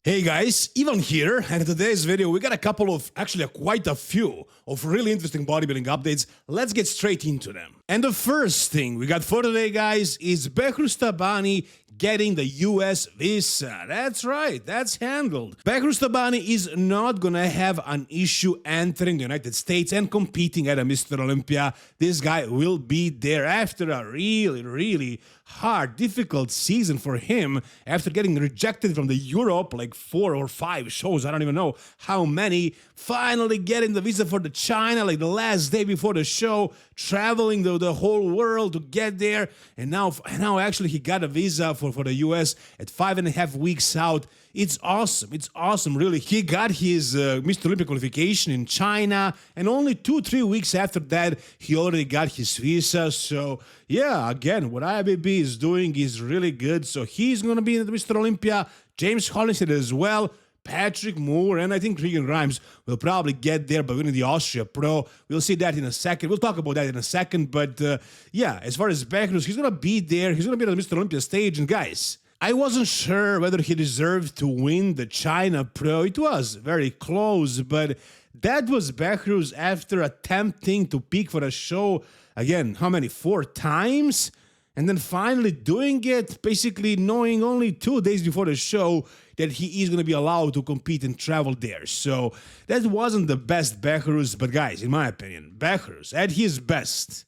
Hey guys, Ivan here, and in today's video we got a couple of, actually quite a few, of really interesting bodybuilding updates. Let's get straight into them. And the first thing we got for today, guys, is Behrouz Tabani getting the US visa. That's right, that's handled. Behrouz Tabani is not gonna have an issue entering the United States and competing at a Mr. Olympia. This guy will be there after a really hard, difficult season for him, after getting rejected from the Europe, like 4 or 5 shows, I don't even know how many, finally getting the visa for the China, like the last day before the show, traveling the whole world to get there, and now actually he got a visa for the US at 5.5 weeks out. It's awesome, really. He got his Mr. Olympia qualification in China, and only 2-3 weeks after that, he already got his visa. So yeah, again, what IBB is doing is really good. So he's gonna be in the Mr. Olympia. James Hollingshead as well. Patrick Moore, and I think Regan will probably get there by winning the Austria Pro. We'll see that in a second. We'll talk about that in a second. But yeah, as far as Behrouz, he's going to be there. He's going to be on the Mr. Olympia stage. And guys, I wasn't sure whether he deserved to win the China Pro. It was very close, but that was Behrouz after attempting to peak for a show, again, how many? 4 times? And then finally doing it, basically knowing only 2 days before the show that he is going to be allowed to compete and travel there. So that wasn't the best Behrouz, but guys, in my opinion, Behrouz at his best,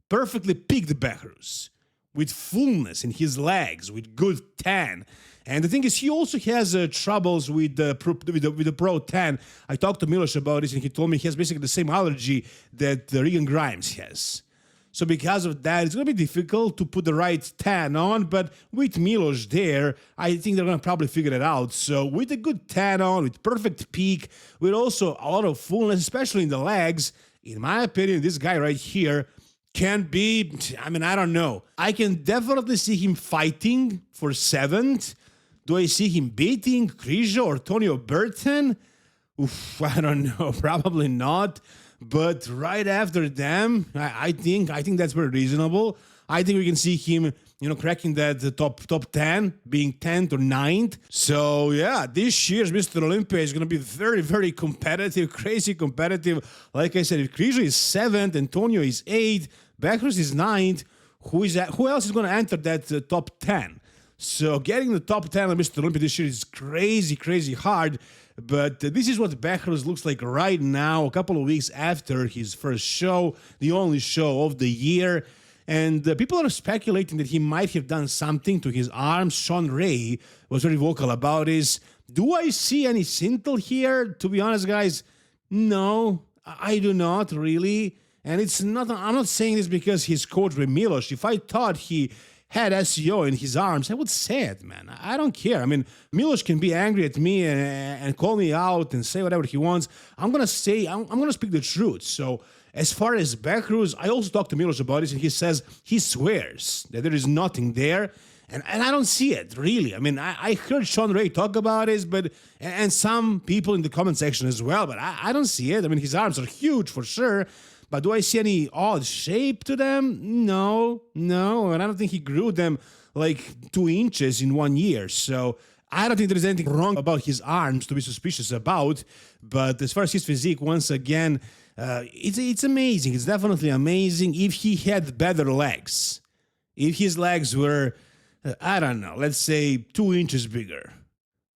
perfectly peaked Behrouz, with fullness in his legs, with good tan. And the thing is, he also has troubles with the Pro 10. I talked to Milos about this, and he told me he has basically the same allergy that Regan has. So because of that, it's going to be difficult to put the right tan on, but with Milos there, I think they're going to probably figure it out. So with a good tan on, with perfect peak, with also a lot of fullness, especially in the legs, in my opinion, this guy right here can be, I mean, I don't know. I can definitely see him fighting for 7th. Do I see him beating Krijo or Tonio Burton? Oof, I don't know, probably not. But right after them, I think that's very reasonable. I think we can see him, cracking that top 10, being 10th or 9th. So yeah, this year's Mr. Olympia is going to be very competitive, crazy competitive. Like I said, if Krijo is 7th, Antonio is 8th, Behrouz is 9th, who else is going to enter that top 10? So getting the top 10 of Mr. Olympia this year is crazy hard. But this is what Behrouz looks like right now, a couple of weeks after his first show, the only show of the year. And people are speculating that he might have done something to his arms. Sean Ray was very vocal about this. Do I see any Sintel here? To be honest, guys, no, I do not really. And it's not, I'm not saying this because his coach Milos. If I thought he had SEO in his arms, I would say it, man. I don't care. I mean, Milos can be angry at me and call me out and say whatever he wants. I'm gonna speak the truth. So as far as Behrouz, I also talked to Milos about this, and he swears that there is nothing there. And I don't see it, really. I mean, I heard Sean Ray talk about this, and some people in the comment section as well, but I don't see it. I mean, his arms are huge for sure. But do I see any odd shape to them? No, and I don't think he grew them like 2 inches in 1 year. So I don't think there's anything wrong about his arms to be suspicious about. But as far as his physique, once again, it's amazing. It's definitely amazing. If he had better legs, if his legs were, I don't know, let's say 2 inches bigger,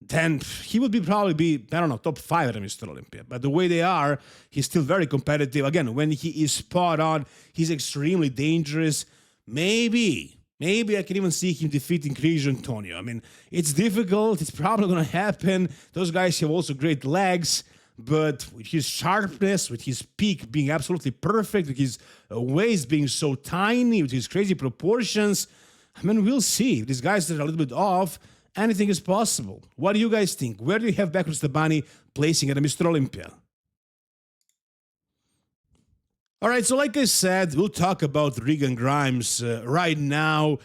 then he would probably be, I don't know, top 5 at Mr. Olympia. But the way they are, he's still very competitive. Again, when he is spot on, he's extremely dangerous. Maybe I can even see him defeating Krijo and Antonio. I mean, it's difficult. It's probably going to happen. Those guys have also great legs. But with his sharpness, with his peak being absolutely perfect, with his waist being so tiny, with his crazy proportions, I mean, we'll see. If these guys are a little bit off, anything is possible. What do you guys think? Where do you have Behrouz Tabani placing at a Mr. Olympia? All right, so like I said, we'll talk about Regan right now.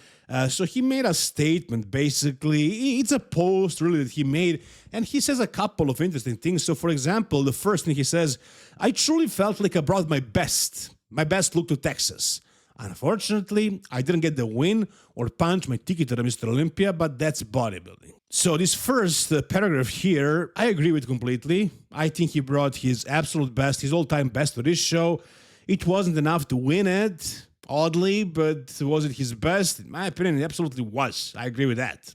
So he made a statement, basically. It's a post, really, that he made, and he says a couple of interesting things. So, for example, the first thing he says, I truly felt like I brought my best look to Texas. Unfortunately, I didn't get the win or punch my ticket to the Mr. Olympia, but that's bodybuilding. So this first paragraph here, I agree with completely. I think he brought his absolute best, his all-time best to this show. It wasn't enough to win it, oddly, but was it his best? In my opinion, it absolutely was. I agree with that.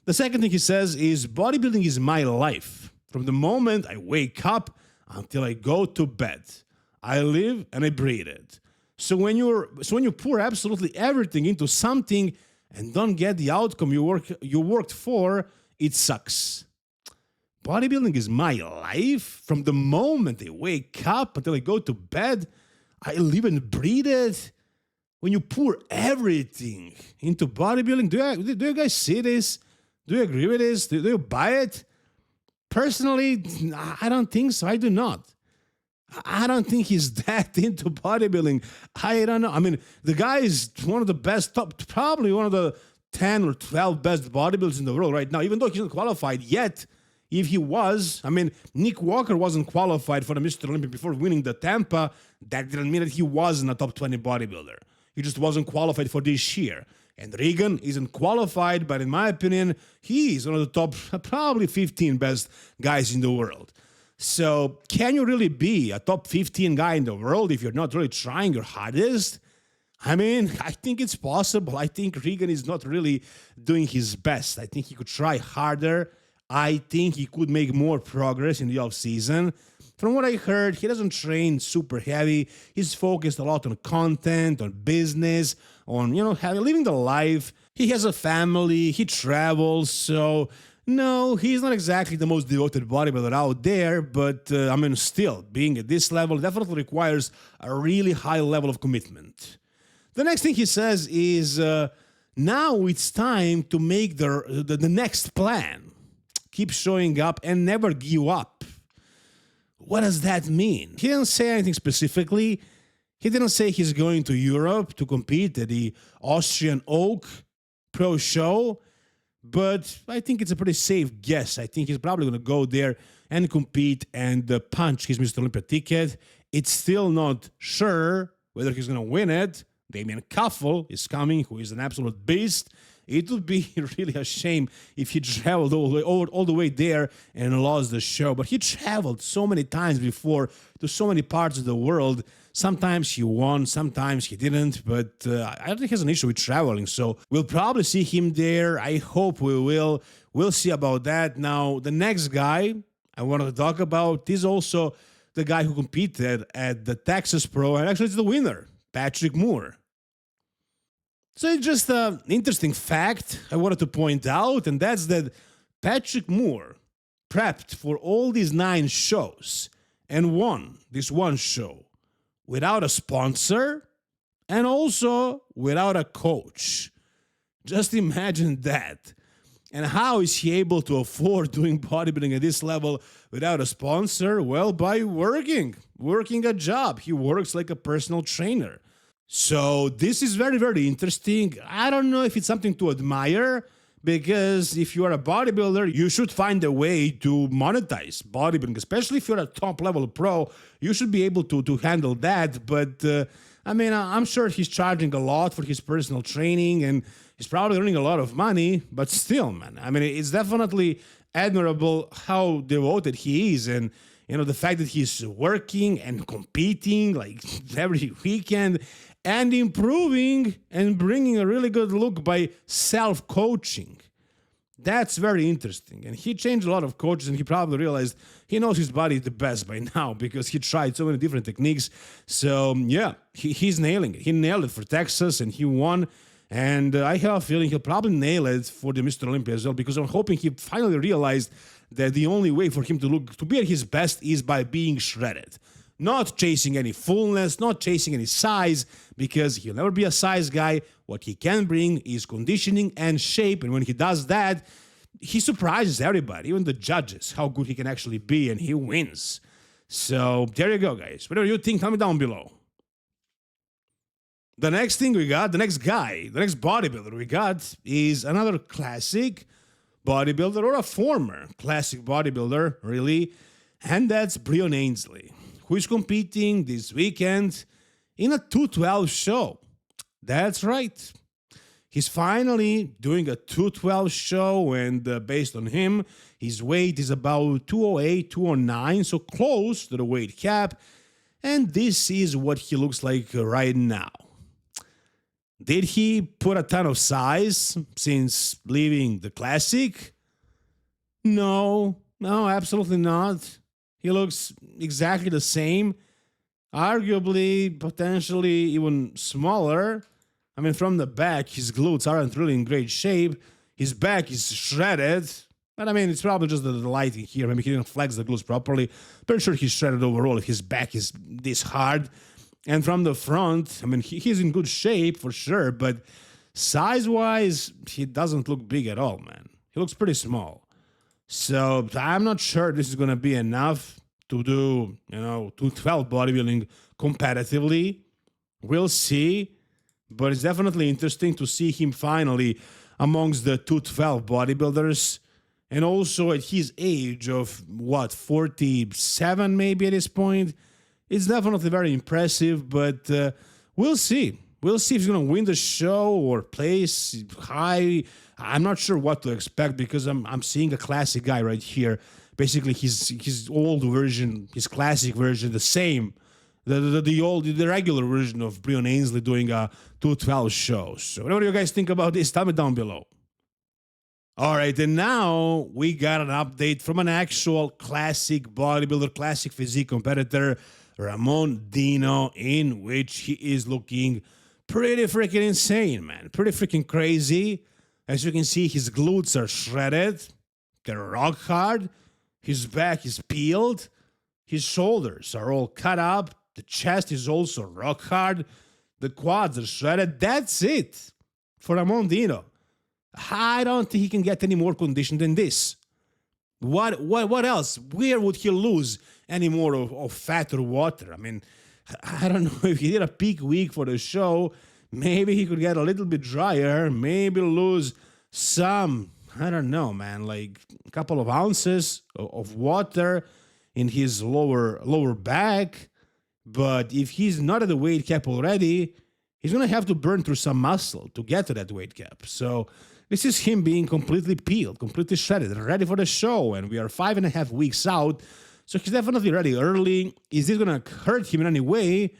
The second thing he says is, bodybuilding is my life. From the moment I wake up until I go to bed, I live and I breathe it. So when you pour absolutely everything into something and don't get the outcome you worked for, it sucks. Bodybuilding is my life. From the moment I wake up until I go to bed, I live and breathe it. When you pour everything into bodybuilding, do you guys see this? Do you agree with this? Do you buy it? Personally, I don't think so. I do not. I don't think he's that into bodybuilding. I don't know. I mean, the guy is one of the best, probably one of the 10 or 12 best bodybuilders in the world right now, even though he's not qualified yet. If he was, I mean, Nick Walker wasn't qualified for the Mr. Olympia before winning the Tampa. That didn't mean that he wasn't a top 20 bodybuilder. He just wasn't qualified for this year. And Regan isn't qualified, but in my opinion, he's one of the top, probably 15 best guys in the world. So can you really be a top 15 guy in the world if you're not really trying your hardest? I mean, I think it's possible. I think Regan is not really doing his best. I think he could try harder. I think he could make more progress in the off-season. From what I heard, he doesn't train super heavy. He's focused a lot on content, on business, on, living the life. He has a family, he travels, so no, he's not exactly the most devoted bodybuilder out there, but still, being at this level definitely requires a really high level of commitment. The next thing he says is, now it's time to make the next plan. Keep showing up and never give up. What does that mean? He didn't say anything specifically. He didn't say he's going to Europe to compete at the Austrian Oak Pro Show, but I think it's a pretty safe guess. I think he's probably going to go there and compete and punch his Mr. Olympia ticket. It's still not sure whether he's going to win it. Damien Kuffel is coming, who is an absolute beast. It would be really a shame if he traveled all the way there and lost the show. But he traveled so many times before to so many parts of the world. Sometimes he won, sometimes he didn't. But I don't think he has an issue with traveling. So we'll probably see him there. I hope we will. We'll see about that. Now, the next guy I wanted to talk about is also the guy who competed at the Texas Pro. And actually, it's the winner, Patrick Moore. So it's just an interesting fact I wanted to point out, and that's that Patrick Moore prepped for all these 9 shows and won this one show without a sponsor and also without a coach. Just imagine that. And how is he able to afford doing bodybuilding at this level without a sponsor? Well, by working a job. He works like a personal trainer. So this is very, very interesting. I don't know if it's something to admire, because if you are a bodybuilder, you should find a way to monetize bodybuilding, especially if you're a top-level pro. You should be able to handle that. But, I'm sure he's charging a lot for his personal training, and he's probably earning a lot of money. But still, man, it's definitely admirable how devoted he is, and the fact that he's working and competing like every weekend and improving and bringing a really good look by self-coaching. That's very interesting. And he changed a lot of coaches, and he probably realized he knows his body the best by now because he tried so many different techniques. So, yeah, he's nailing it. He nailed it for Texas, and he won. And I have a feeling he'll probably nail it for the Mr. Olympia as well, because I'm hoping he finally realized that the only way for him to be at his best is by being shredded. Not chasing any fullness, not chasing any size, because he'll never be a size guy. What he can bring is conditioning and shape, and when he does that, he surprises everybody, even the judges, how good he can actually be, and he wins. So there you go, guys. Whatever you think, tell me down below. The next thing we got, the next bodybuilder we got is another classic bodybuilder, or a former classic bodybuilder, really, and that's Breon Ansley, who is competing this weekend in a 212 show. That's right. He's finally doing a 212 show, and based on him, his weight is about 208, 209, so close to the weight cap. And this is what he looks like right now. Did he put a ton of size since leaving the Classic? No, absolutely not. He looks exactly the same, arguably, potentially even smaller. I mean, from the back, his glutes aren't really in great shape. His back is shredded. But I mean, it's probably just the lighting here. Maybe he didn't flex the glutes properly. Pretty sure he's shredded overall if his back is this hard. And from the front, I mean, he's in good shape for sure. But size-wise, he doesn't look big at all, man. He looks pretty small. So I'm not sure this is going to be enough to do, 212 bodybuilding competitively. We'll see. But it's definitely interesting to see him finally amongst the 212 bodybuilders. And also at his age of, 47 maybe at this point. It's definitely very impressive, but we'll see. We'll see if he's going to win the show or place high. I'm not sure what to expect because I'm seeing a classic guy right here. Basically, his old version, his classic version, the same. The regular version of Breon Ansley doing a 212 show. So what do you guys think about this? Tell me down below. All right, and now we got an update from an actual classic bodybuilder, classic physique competitor, Ramon Dino, in which he is looking pretty freaking insane, man. Pretty freaking crazy. As you can see, his glutes are shredded. They're rock hard. His back is peeled. His shoulders are all cut up. The chest is also rock hard. The quads are shredded. That's it for Ramon Dino. I don't think he can get any more conditioned than this. What else? Where would he lose any more of fat or water? I mean, I don't know if he did a peak week for the show. Maybe he could get a little bit drier. Maybe lose some, I don't know, man, like a couple of ounces of water in his lower back. But if he's not at the weight cap already, he's going to have to burn through some muscle to get to that weight cap. So this is him being completely peeled, completely shredded, ready for the show. And we are 5.5 weeks out. So he's definitely ready early. Is this going to hurt him in any way?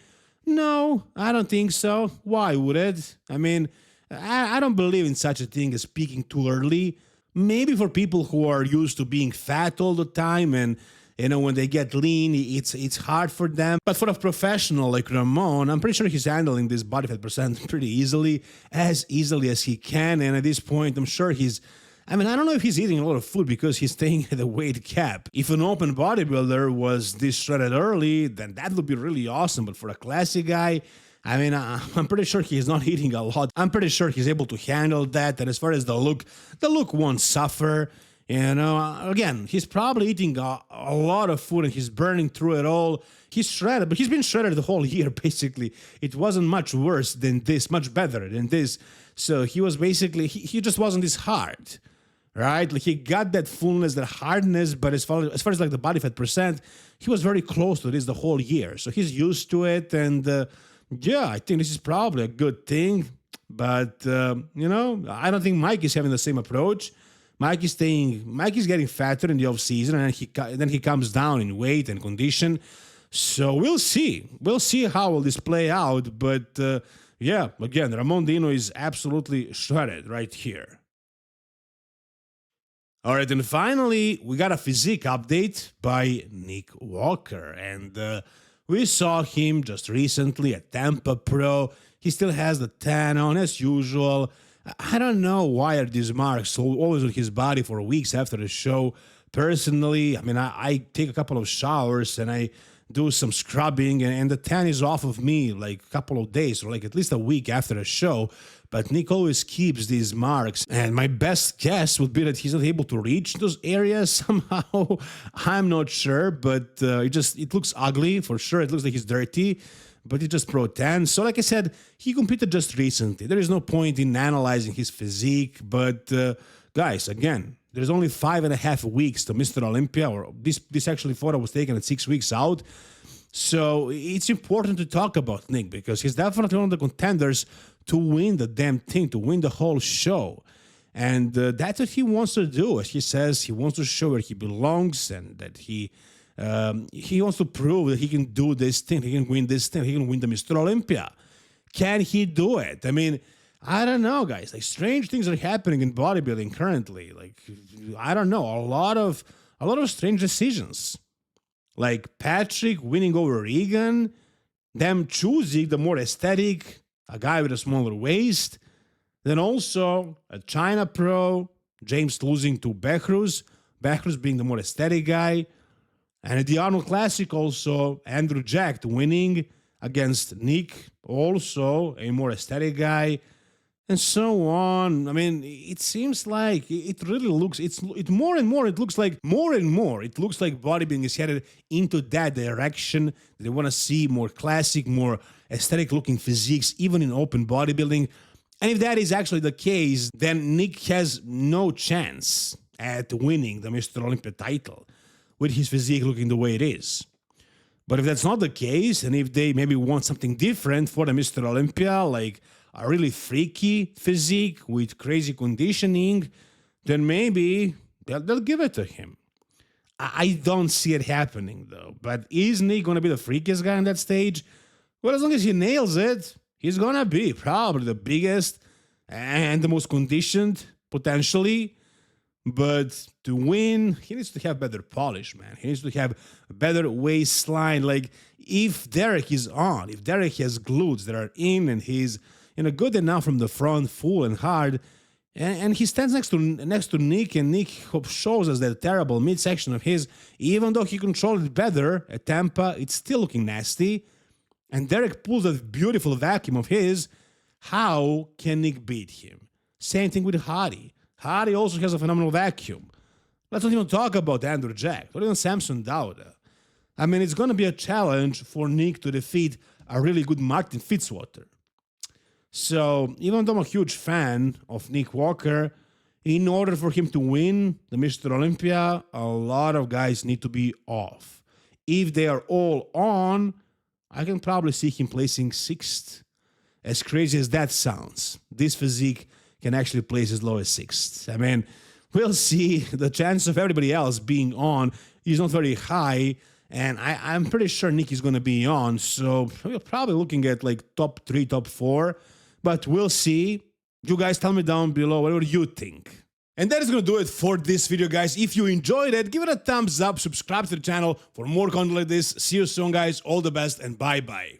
No, I don't think so. Why would it? I mean, I don't believe in such a thing as peaking too early. Maybe for people who are used to being fat all the time and when they get lean, it's hard for them. But for a professional like Ramon, I'm pretty sure he's handling this body fat percent pretty easily as he can. And at this point, I'm sure I don't know if he's eating a lot of food because he's staying at the weight cap. If an open bodybuilder was this shredded early, then that would be really awesome. But for a classic guy, I'm pretty sure he's not eating a lot. I'm pretty sure he's able to handle that. And as far as the look won't suffer. Again, he's probably eating a lot of food and he's burning through it all. He's shredded, but he's been shredded the whole year, basically. It wasn't much worse than this, much better than this. So he was basically, he just wasn't this hard, right? Like he got that fullness, that hardness, but as far as like the body fat percent, he was very close to this the whole year. So he's used to it. And I think this is probably a good thing. But, I don't think Mike is having the same approach. Mike is getting fatter in the off season, and then he comes down in weight and condition. So we'll see. We'll see how will this play out. But again, Ramon Dino is absolutely shredded right here. All right, and finally, we got a physique update by Nick Walker, and we saw him just recently at Tampa Pro. He still has the tan on as usual. I don't know why are these marks always on his body for weeks after the show. Personally, I take a couple of showers and I do some scrubbing and the tan is off of me like a couple of days or like at least a week after the show. But Nick always keeps these marks. And my best guess would be that he's not able to reach those areas somehow. I'm not sure, but it looks ugly for sure. It looks like he's dirty. But he just pro tan. So like I said, he competed just recently. There is no point in analyzing his physique. But guys, again, there's only 5.5 weeks to Mr. Olympia. Or this actually photo was taken at 6 weeks out. So it's important to talk about Nick because he's definitely one of the contenders to win the damn thing, to win the whole show. And that's what he wants to do. As he says, he wants to show where he belongs and that he wants to prove that he can do this thing, he can win this thing, he can win the Mr. Olympia. Can he do it? I mean, I don't know, guys. Like, strange things are happening in bodybuilding currently. Like, I don't know, a lot of strange decisions. Like Patrick winning over Regan, them choosing the more aesthetic, a guy with a smaller waist. Then also a China pro, James losing to Behrouz being the more aesthetic guy. And at the Arnold Classic also, Andrew Jack winning against Nick, also a more aesthetic guy. And so on. I mean, it seems like it really looks, it more and more, it looks like bodybuilding is headed into that direction. They want to see more classic, more aesthetic looking physiques, even in open bodybuilding. And if that is actually the case, then Nick has no chance at winning the Mr. Olympia title with his physique looking the way it is. But if that's not the case, and if they maybe want something different for the Mr. Olympia, like a really freaky physique with crazy conditioning, then maybe they'll give it to him. I don't see it happening, though. But is Nick going to be the freakiest guy on that stage? Well, as long as he nails it, he's going to be probably the biggest and the most conditioned, potentially. But to win, he needs to have better polish, man. He needs to have a better waistline. Like, if Derek is on, if Derek has glutes that are in and he's good enough from the front, full and hard, and he stands next to Nick, and Nick shows us that terrible midsection of his. Even though he controlled it better at Tampa, it's still looking nasty. And Derek pulls that beautiful vacuum of his. How can Nick beat him? Same thing with Hardy. Hardy also has a phenomenal vacuum. Let's not even talk about Andrew Jack, or even Samson Dauda. I mean, it's going to be a challenge for Nick to defeat a really good Martin Fitzwater. So, even though I'm a huge fan of Nick Walker, in order for him to win the Mr. Olympia, a lot of guys need to be off. If they are all on, I can probably see him placing 6th. As crazy as that sounds, this physique can actually place as low as 6th. I mean, we'll see. The chance of everybody else being on is not very high, and I'm pretty sure Nick is going to be on, so we're probably looking at like top 3, top 4. But we'll see. You guys tell me down below whatever you think. And that is going to do it for this video, guys. If you enjoyed it, give it a thumbs up, subscribe to the channel for more content like this. See you soon, guys. All the best, and bye-bye.